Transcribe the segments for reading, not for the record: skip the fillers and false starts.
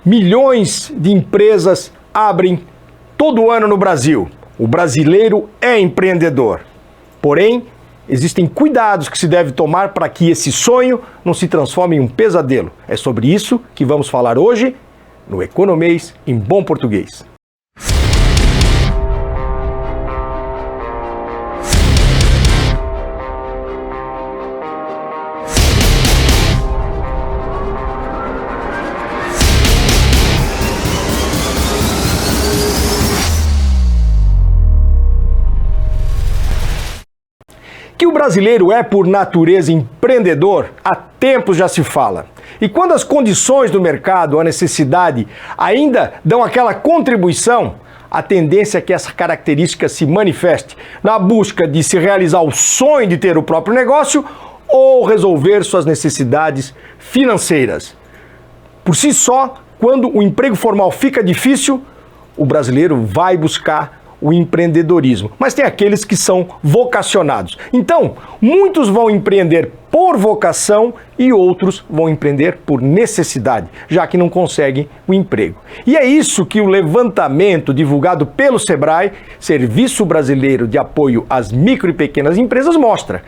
Milhões de empresas abrem todo ano no Brasil. O brasileiro é empreendedor. Porém, existem cuidados que se deve tomar para que esse sonho não se transforme em um pesadelo. É sobre isso que vamos falar hoje no Economês em Bom Português. Que o brasileiro é, por natureza, empreendedor, há tempos já se fala. E quando as condições do mercado, a necessidade, ainda dão aquela contribuição, a tendência é que essa característica se manifeste na busca de se realizar o sonho de ter o próprio negócio ou resolver suas necessidades financeiras. Por si só, quando o emprego formal fica difícil, o brasileiro vai buscar o empreendedorismo, mas tem aqueles que são vocacionados. Então, muitos vão empreender por vocação e outros vão empreender por necessidade, já que não conseguem o emprego. E é isso que o levantamento divulgado pelo Sebrae, Serviço Brasileiro de Apoio às Micro e Pequenas Empresas, mostra.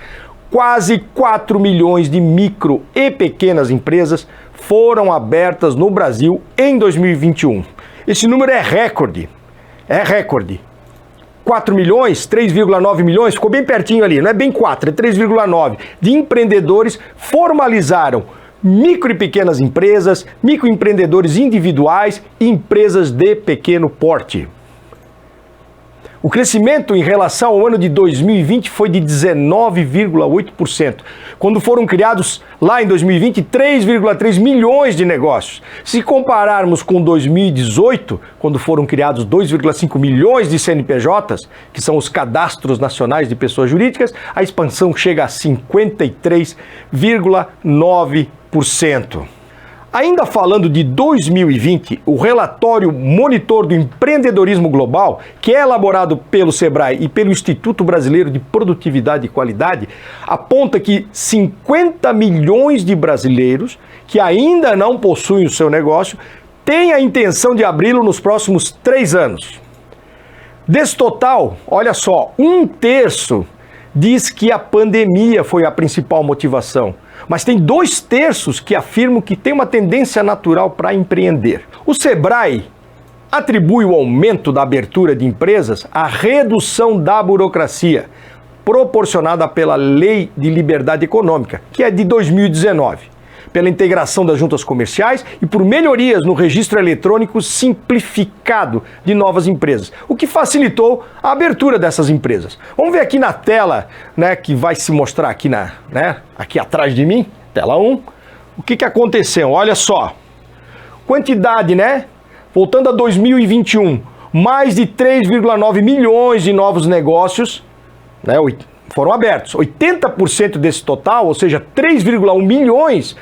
Quase 4 milhões de micro e pequenas empresas foram abertas no Brasil em 2021. Esse número é recorde. É recorde. 4 milhões, 3,9 milhões, ficou bem pertinho ali, não é bem 4, é 3,9, de empreendedores formalizaram micro e pequenas empresas, microempreendedores individuais e empresas de pequeno porte. O crescimento em relação ao ano de 2020 foi de 19,8%, quando foram criados lá em 2020 3,3 milhões de negócios. Se compararmos com 2018, quando foram criados 2,5 milhões de CNPJs, que são os cadastros nacionais de pessoas jurídicas, a expansão chega a 53,9%. Ainda falando de 2020, o relatório Monitor do Empreendedorismo Global, que é elaborado pelo Sebrae e pelo Instituto Brasileiro de Produtividade e Qualidade, aponta que 50 milhões de brasileiros que ainda não possuem o seu negócio têm a intenção de abri-lo nos próximos 3 anos. Desse total, olha só, 1/3 diz que a pandemia foi a principal motivação. Mas tem 2/3 que afirmam que tem uma tendência natural para empreender. O Sebrae atribui o aumento da abertura de empresas à redução da burocracia, proporcionada pela Lei de Liberdade Econômica, que é de 2019, pela integração das juntas comerciais e por melhorias no registro eletrônico simplificado de novas empresas, o que facilitou a abertura dessas empresas. Vamos ver aqui na tela, né, que vai se mostrar aqui, aqui atrás de mim, tela 1, o que aconteceu. Olha só, quantidade, voltando a 2021, mais de 3,9 milhões de novos negócios, foram abertos. 80% desse total, ou seja, 3,1 milhões,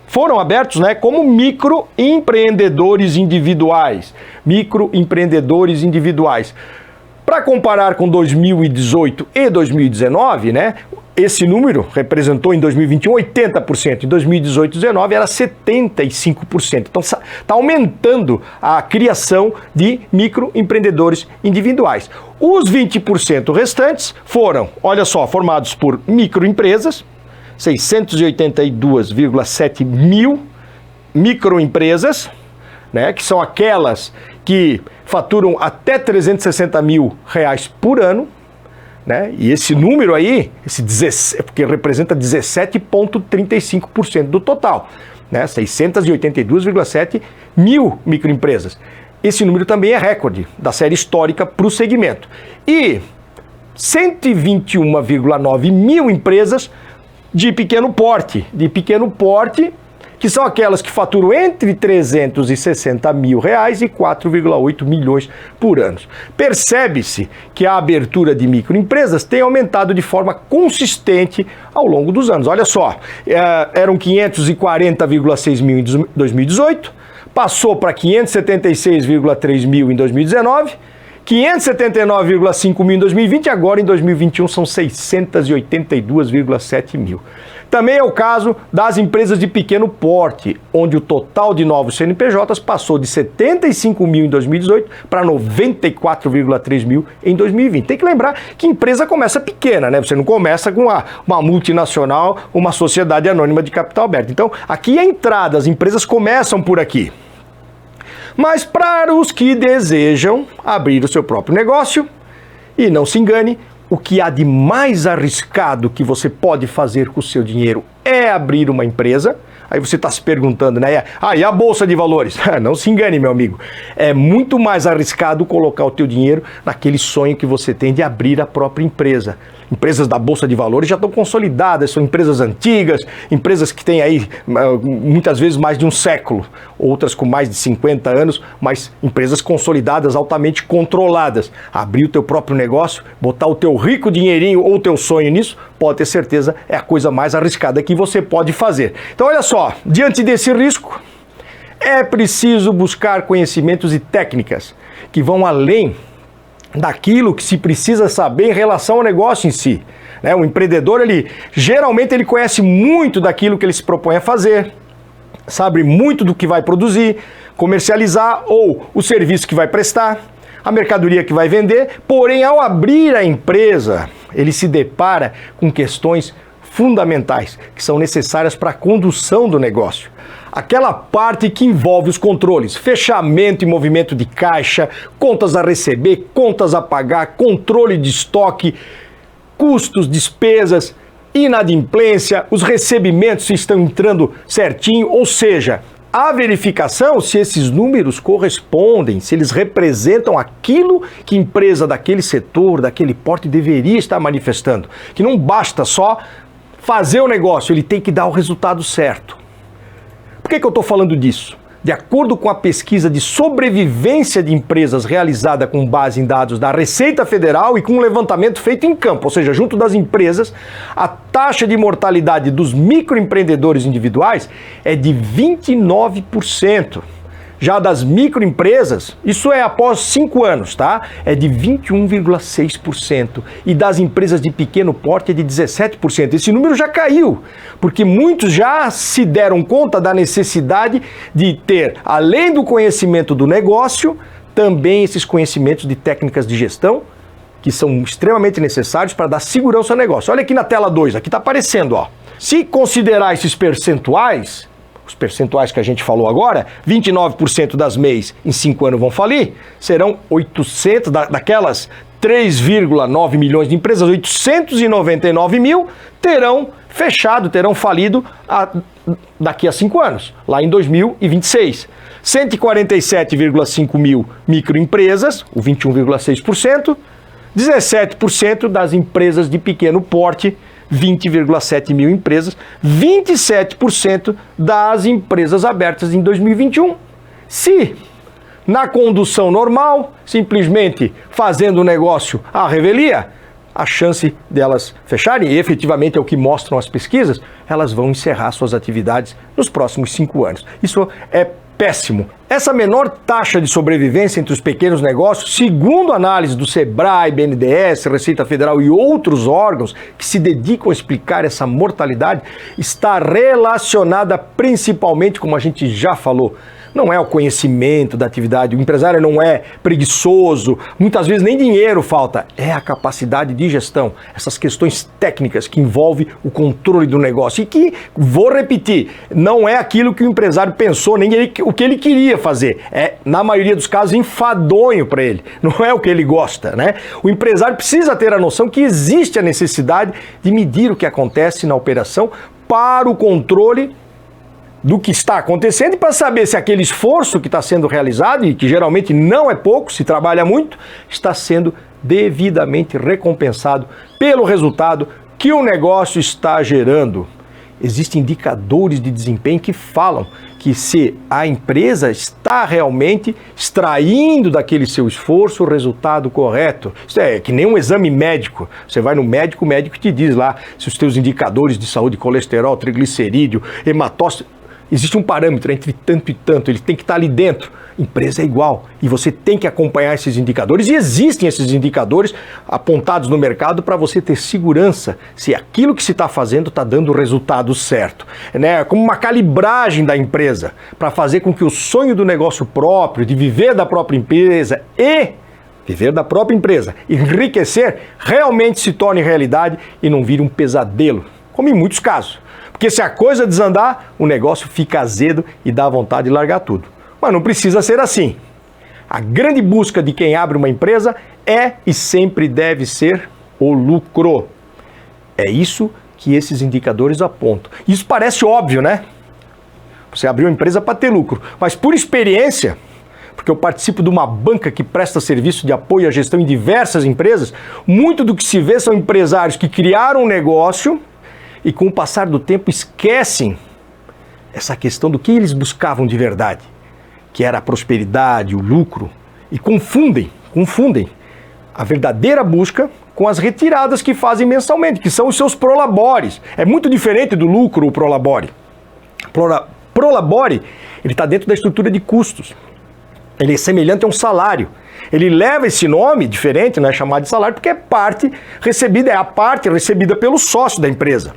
foram abertos como microempreendedores individuais. Microempreendedores individuais. Para comparar com 2018 e 2019, esse número representou em 2021 80%, em 2018 e 2019 era 75%. Então está aumentando a criação de microempreendedores individuais. Os 20% restantes foram, olha só, formados por microempresas, 682,7 mil microempresas, que são aquelas que faturam até R$360 mil por ano, e esse número aí, porque representa 17,35% do total, 682,7 mil microempresas. Esse número também é recorde da série histórica para o segmento. E 121,9 mil empresas de pequeno porte, que são aquelas que faturam entre R$360 mil e R$4,8 milhões por ano. Percebe-se que a abertura de microempresas tem aumentado de forma consistente ao longo dos anos. Olha só, eram 540,6 mil em 2018, passou para 576,3 mil em 2019, 579,5 mil em 2020 e agora em 2021 são 682,7 mil. Também é o caso das empresas de pequeno porte, onde o total de novos CNPJs passou de 75 mil em 2018 para 94,3 mil em 2020. Tem que lembrar que empresa começa pequena, né? Você não começa com uma multinacional, uma sociedade anônima de capital aberto. Então, aqui a entrada, as empresas começam por aqui. Mas para os que desejam abrir o seu próprio negócio, e não se engane, o que há de mais arriscado que você pode fazer com o seu dinheiro é abrir uma empresa. Aí você está se perguntando, né? E a Bolsa de Valores? Não se engane, meu amigo. É muito mais arriscado colocar o teu dinheiro naquele sonho que você tem de abrir a própria empresa. Empresas da Bolsa de Valores já estão consolidadas, são empresas antigas, empresas que têm aí muitas vezes mais de um século, outras com mais de 50 anos, mas empresas consolidadas, altamente controladas. Abrir o teu próprio negócio, botar o teu rico dinheirinho ou o teu sonho nisso, pode ter certeza, é a coisa mais arriscada que você pode fazer. Então olha só, diante desse risco, é preciso buscar conhecimentos e técnicas que vão além daquilo que se precisa saber em relação ao negócio em si. Né? O empreendedor, geralmente ele conhece muito daquilo que ele se propõe a fazer, sabe muito do que vai produzir, comercializar ou o serviço que vai prestar, a mercadoria que vai vender, porém ao abrir a empresa, ele se depara com questões fundamentais que são necessárias para a condução do negócio. Aquela parte que envolve os controles, fechamento e movimento de caixa, contas a receber, contas a pagar, controle de estoque, custos, despesas, inadimplência, os recebimentos se estão entrando certinho, ou seja, a verificação se esses números correspondem, se eles representam aquilo que a empresa daquele setor, daquele porte deveria estar manifestando. Que não basta só fazer o negócio, ele tem que dar o resultado certo. Por que eu estou falando disso? De acordo com a pesquisa de sobrevivência de empresas realizada com base em dados da Receita Federal e com um levantamento feito em campo, ou seja, junto das empresas, a taxa de mortalidade dos microempreendedores individuais é de 29%. Já das microempresas, isso é após 5 anos, tá? É de 21,6%. E das empresas de pequeno porte é de 17%. Esse número já caiu, porque muitos já se deram conta da necessidade de ter, além do conhecimento do negócio, também esses conhecimentos de técnicas de gestão, que são extremamente necessários para dar segurança ao negócio. Olha aqui na tela 2, aqui está aparecendo, ó. Se considerar esses percentuais, os percentuais que a gente falou agora, 29% das MEIs em 5 anos vão falir, serão 800, daquelas 3,9 milhões de empresas, 899 mil terão fechado, terão falido daqui a 5 anos, lá em 2026. 147,5 mil microempresas, o 21,6%, 17% das empresas de pequeno porte, 20,7 mil empresas, 27% das empresas abertas em 2021. Se na condução normal, simplesmente fazendo o negócio à revelia, a chance delas fecharem, e efetivamente é o que mostram as pesquisas, elas vão encerrar suas atividades nos próximos 5 anos. Isso é péssimo. Essa menor taxa de sobrevivência entre os pequenos negócios, segundo a análise do Sebrae, BNDES, Receita Federal e outros órgãos que se dedicam a explicar essa mortalidade, está relacionada principalmente, como a gente já falou, não é o conhecimento da atividade, o empresário não é preguiçoso, muitas vezes nem dinheiro falta, é a capacidade de gestão, essas questões técnicas que envolvem o controle do negócio e que, vou repetir, não é aquilo que o empresário pensou, nem o que ele queria fazer, é, na maioria dos casos, enfadonho para ele, não é o que ele gosta, né? O empresário precisa ter a noção que existe a necessidade de medir o que acontece na operação para o controle do que está acontecendo e para saber se aquele esforço que está sendo realizado, e que geralmente não é pouco, se trabalha muito, está sendo devidamente recompensado pelo resultado que o negócio está gerando. Existem indicadores de desempenho que falam que se a empresa está realmente extraindo daquele seu esforço o resultado correto. Isso é que nem um exame médico. Você vai no médico, o médico te diz lá se os teus indicadores de saúde, colesterol, triglicerídeo, hematócito, existe um parâmetro entre tanto e tanto, ele tem que estar ali dentro. Empresa é igual, e você tem que acompanhar esses indicadores, e existem esses indicadores apontados no mercado para você ter segurança se aquilo que se está fazendo está dando o resultado certo. Né? Como uma calibragem da empresa, para fazer com que o sonho do negócio próprio, de viver da própria empresa enriquecer, realmente se torne realidade e não vire um pesadelo, como em muitos casos. Porque se a coisa desandar, o negócio fica azedo e dá vontade de largar tudo. Mas não precisa ser assim. A grande busca de quem abre uma empresa é e sempre deve ser o lucro. É isso que esses indicadores apontam. Isso parece óbvio, né? Você abriu uma empresa para ter lucro, mas por experiência, porque eu participo de uma banca que presta serviço de apoio à gestão em diversas empresas, muito do que se vê são empresários que criaram um negócio e com o passar do tempo esquecem essa questão do que eles buscavam de verdade, que era a prosperidade, o lucro, e confundem a verdadeira busca com as retiradas que fazem mensalmente, que são os seus prolabores. É muito diferente do lucro, o prolabore. Prolabore, ele está dentro da estrutura de custos. Ele é semelhante a um salário. Ele leva esse nome diferente, não é chamado de salário, porque é a parte recebida pelo sócio da empresa.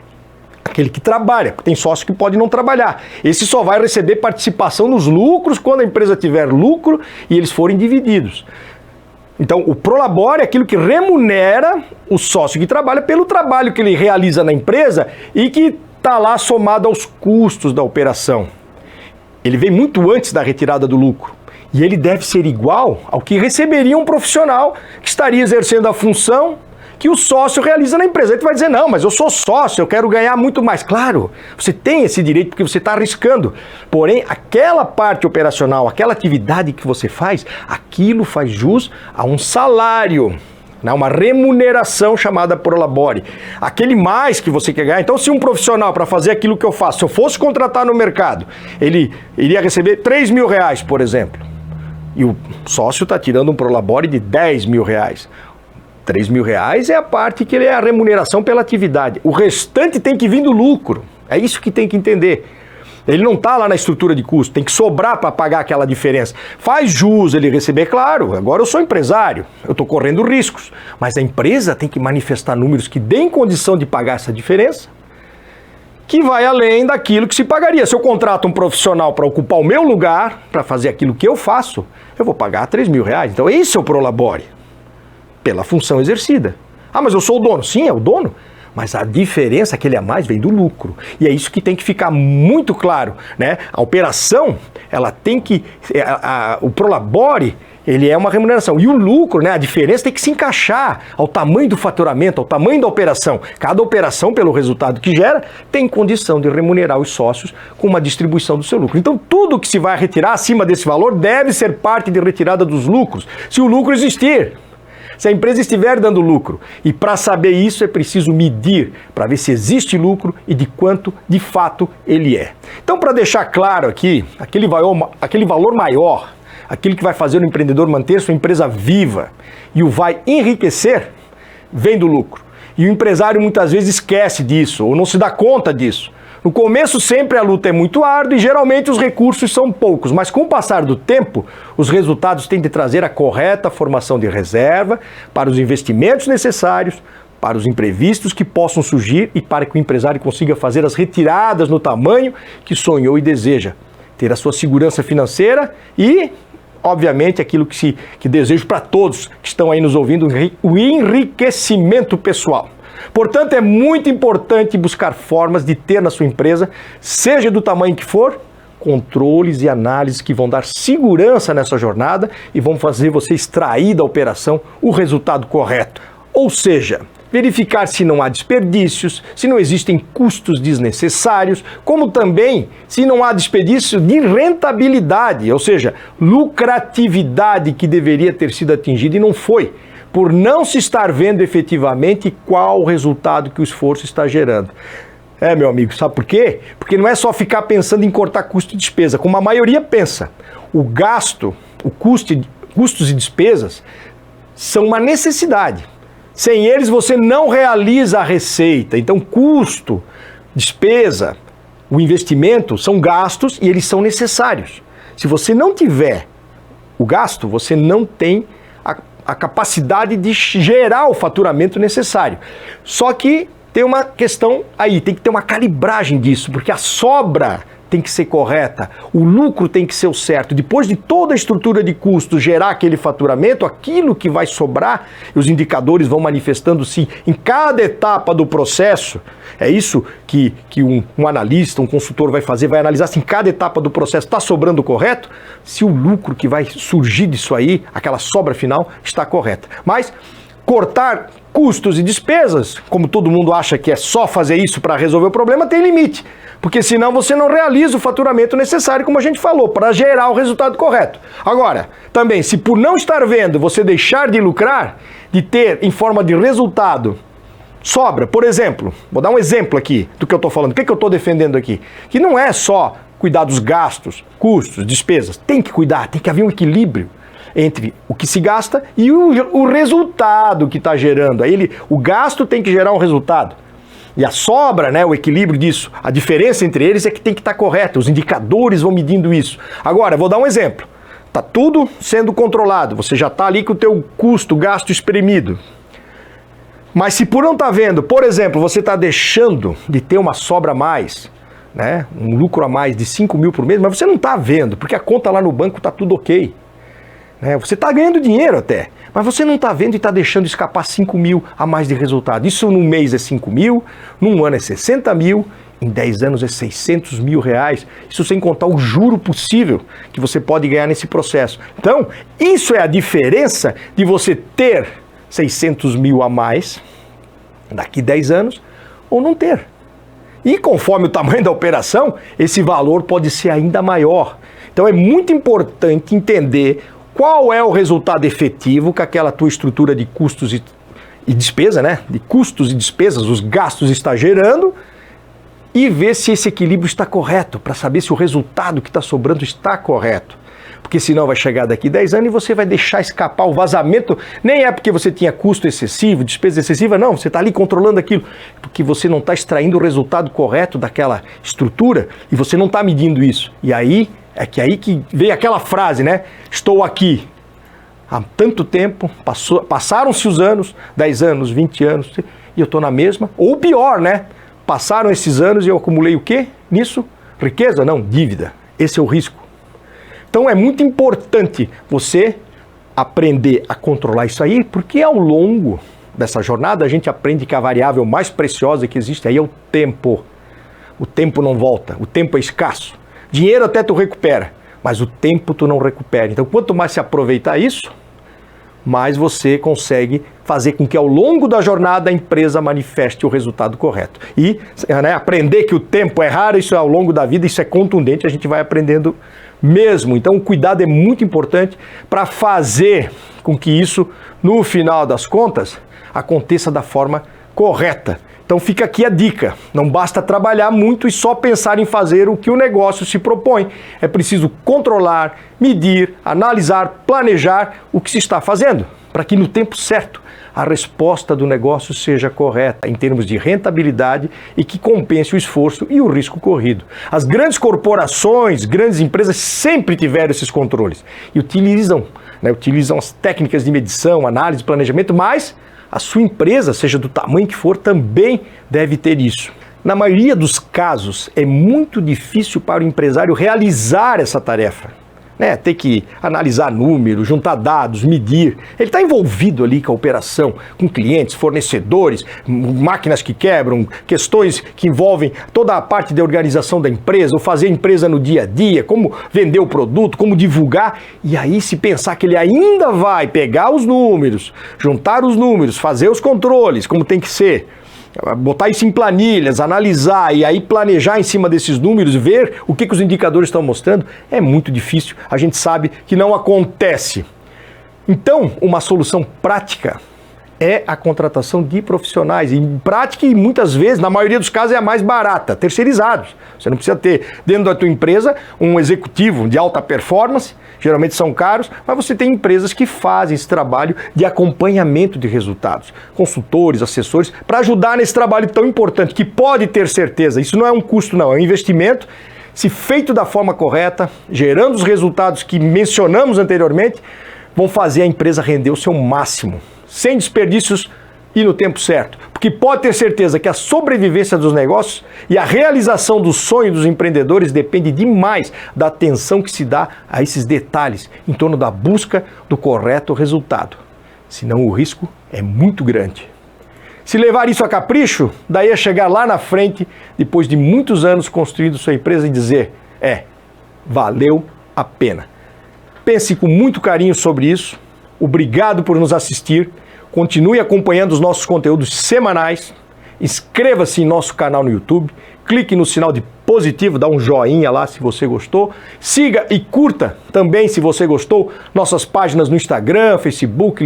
Aquele que trabalha, porque tem sócio que pode não trabalhar. Esse só vai receber participação nos lucros quando a empresa tiver lucro e eles forem divididos. Então, o prolabore é aquilo que remunera o sócio que trabalha pelo trabalho que ele realiza na empresa e que está lá somado aos custos da operação. Ele vem muito antes da retirada do lucro. E ele deve ser igual ao que receberia um profissional que estaria exercendo a função que o sócio realiza na empresa. Aí tu vai dizer, não, mas eu sou sócio, eu quero ganhar muito mais. Claro, você tem esse direito porque você está arriscando. Porém, aquela parte operacional, aquela atividade que você faz, aquilo faz jus a um salário, né? Uma remuneração chamada prolabore. Aquele mais que você quer ganhar. Então, se um profissional, para fazer aquilo que eu faço, se eu fosse contratar no mercado, ele iria receber R$3.000, por exemplo. E o sócio está tirando um prolabore de R$10.000. R$3.000 é a parte que é a remuneração pela atividade. O restante tem que vir do lucro. É isso que tem que entender. Ele não está lá na estrutura de custo, tem que sobrar para pagar aquela diferença. Faz jus ele receber, claro, agora eu sou empresário, eu estou correndo riscos. Mas a empresa tem que manifestar números que deem condição de pagar essa diferença, que vai além daquilo que se pagaria. Se eu contrato um profissional para ocupar o meu lugar, para fazer aquilo que eu faço, eu vou pagar R$3.000. Então esse é o prolabore. Pela função exercida. Ah, mas eu sou o dono. Sim, é o dono. Mas a diferença, aquele a mais, vem do lucro. E é isso que tem que ficar muito claro, né? A operação, ela tem que... o prolabore, ele é uma remuneração. E o lucro, né? A diferença tem que se encaixar ao tamanho do faturamento, ao tamanho da operação. Cada operação, pelo resultado que gera, tem condição de remunerar os sócios com uma distribuição do seu lucro. Então, tudo que se vai retirar acima desse valor deve ser parte de retirada dos lucros, se o lucro existir. Se a empresa estiver dando lucro. E para saber isso é preciso medir, para ver se existe lucro e de quanto de fato ele é. Então, para deixar claro aqui, aquele valor maior, aquilo que vai fazer o empreendedor manter sua empresa viva e o vai enriquecer, vem do lucro. E o empresário muitas vezes esquece disso ou não se dá conta disso. No começo sempre a luta é muito árdua e geralmente os recursos são poucos, mas com o passar do tempo, os resultados têm de trazer a correta formação de reserva para os investimentos necessários, para os imprevistos que possam surgir e para que o empresário consiga fazer as retiradas no tamanho que sonhou e deseja. Ter a sua segurança financeira e, obviamente, aquilo que desejo para todos que estão aí nos ouvindo, o enriquecimento pessoal. Portanto, é muito importante buscar formas de ter na sua empresa, seja do tamanho que for, controles e análises que vão dar segurança nessa jornada e vão fazer você extrair da operação o resultado correto. Ou seja, verificar se não há desperdícios, se não existem custos desnecessários, como também se não há desperdício de rentabilidade, ou seja, lucratividade que deveria ter sido atingida e não foi, por não se estar vendo efetivamente qual o resultado que o esforço está gerando. Meu amigo, sabe por quê? Porque não é só ficar pensando em cortar custo e despesa, como a maioria pensa. O gasto, custos e despesas são uma necessidade. Sem eles você não realiza a receita. Então custo, despesa, O investimento são gastos e eles são necessários. Se você não tiver o gasto, você não tem a capacidade de gerar o faturamento necessário. Só que tem uma questão aí, tem que ter uma calibragem disso, porque a sobra tem que ser correta, o lucro tem que ser o certo. Depois de toda a estrutura de custos gerar aquele faturamento, aquilo que vai sobrar, os indicadores vão manifestando-se em cada etapa do processo. É isso que um analista, um consultor vai fazer, vai analisar se em cada etapa do processo está sobrando correto, se o lucro que vai surgir disso aí, aquela sobra final, está correta. Mas cortar custos e despesas, como todo mundo acha que é só fazer isso para resolver o problema, tem limite. Porque senão você não realiza o faturamento necessário, como a gente falou, para gerar o resultado correto. Agora, também, se por não estar vendo você deixar de lucrar, de ter em forma de resultado sobra, por exemplo, vou dar um exemplo aqui do que eu estou falando, o que eu estou defendendo aqui, que não é só cuidar dos gastos, custos, despesas, tem que cuidar, tem que haver um equilíbrio entre o que se gasta e o resultado que está gerando. Aí o gasto tem que gerar um resultado. E a sobra, né, o equilíbrio disso, a diferença entre eles é que tem que estar correta, os indicadores vão medindo isso. Agora, vou dar um exemplo. Está tudo sendo controlado, você já está ali com o teu custo, gasto espremido. Mas se por não estar vendo, por exemplo, você está deixando de ter uma sobra a mais, né, um lucro a mais de 5 mil por mês, mas você não está vendo, porque a conta lá no banco está tudo ok. Você está ganhando dinheiro até, mas você não está vendo e está deixando escapar 5 mil a mais de resultado. Isso num mês é 5 mil, num ano é 60 mil, em 10 anos é 600 mil reais. Isso sem contar o juro possível que você pode ganhar nesse processo. Então, isso é a diferença de você ter 600 mil a mais daqui 10 anos ou não ter. E conforme o tamanho da operação, esse valor pode ser ainda maior. Então é muito importante entender qual é o resultado efetivo que aquela tua estrutura de custos e despesa, né? De custos e despesas, os gastos está gerando, e ver se esse equilíbrio está correto, para saber se o resultado que está sobrando está correto. Porque senão vai chegar daqui 10 anos e você vai deixar escapar o vazamento. Nem é porque você tinha custo excessivo, despesa excessiva, não, você está ali controlando aquilo. Porque você não está extraindo o resultado correto daquela estrutura e você não está medindo isso. E aí que vem aquela frase, né? Estou aqui há tanto tempo, passaram-se os anos, 10 anos, 20 anos, e eu estou na mesma. Ou pior, né? Passaram esses anos e eu acumulei o quê? Nisso? Riqueza? Não, dívida. Esse é o risco. Então é muito importante você aprender a controlar isso aí, porque ao longo dessa jornada a gente aprende que a variável mais preciosa que existe aí é o tempo. O tempo não volta, o tempo é escasso. Dinheiro até tu recupera, mas o tempo tu não recupera. Então quanto mais se aproveitar isso, mais você consegue fazer com que ao longo da jornada a empresa manifeste o resultado correto. E aprender que o tempo é raro, isso é ao longo da vida, isso é contundente, a gente vai aprendendo mesmo. Então o cuidado é muito importante para fazer com que isso, no final das contas, aconteça da forma correta. Então fica aqui a dica, não basta trabalhar muito e só pensar em fazer o que o negócio se propõe. É preciso controlar, medir, analisar, planejar o que se está fazendo, para que no tempo certo a resposta do negócio seja correta em termos de rentabilidade e que compense o esforço e o risco corrido. As grandes corporações, grandes empresas sempre tiveram esses controles e utilizam as técnicas de medição, análise, planejamento, mas a sua empresa, seja do tamanho que for, também deve ter isso. Na maioria dos casos, é muito difícil para o empresário realizar essa tarefa. Ter que analisar números, juntar dados, medir. Ele está envolvido ali com a operação, com clientes, fornecedores, máquinas que quebram, questões que envolvem toda a parte da organização da empresa, o fazer a empresa no dia a dia, como vender o produto, como divulgar. E aí se pensar que ele ainda vai pegar os números, juntar os números, fazer os controles, como tem que ser, botar isso em planilhas, analisar e aí planejar em cima desses números, ver o que os indicadores estão mostrando, é muito difícil. A gente sabe que não acontece. Então, uma solução prática é a contratação de profissionais. Em prática, e muitas vezes, na maioria dos casos, é a mais barata, terceirizados. Você não precisa ter dentro da tua empresa um executivo de alta performance, geralmente são caros, mas você tem empresas que fazem esse trabalho de acompanhamento de resultados. Consultores, assessores, para ajudar nesse trabalho tão importante, que pode ter certeza, isso não é um custo não, é um investimento. Se feito da forma correta, gerando os resultados que mencionamos anteriormente, vão fazer a empresa render o seu máximo, sem desperdícios e no tempo certo. Porque pode ter certeza que a sobrevivência dos negócios e a realização do sonho dos empreendedores depende demais da atenção que se dá a esses detalhes em torno da busca do correto resultado. Senão o risco é muito grande. Se levar isso a capricho, daí a chegar lá na frente, depois de muitos anos construindo sua empresa e dizer, valeu a pena. Pense com muito carinho sobre isso. Obrigado por nos assistir. Continue acompanhando os nossos conteúdos semanais. Inscreva-se em nosso canal no YouTube. Clique no sinal de positivo, dá um joinha lá se você gostou. Siga e curta também, se você gostou, nossas páginas no Instagram, Facebook,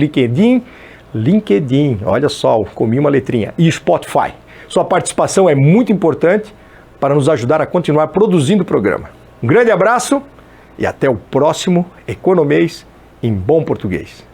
LinkedIn, olha só, comi uma letrinha, e Spotify. Sua participação é muito importante para nos ajudar a continuar produzindo o programa. Um grande abraço e até o próximo Economês em Bom Português.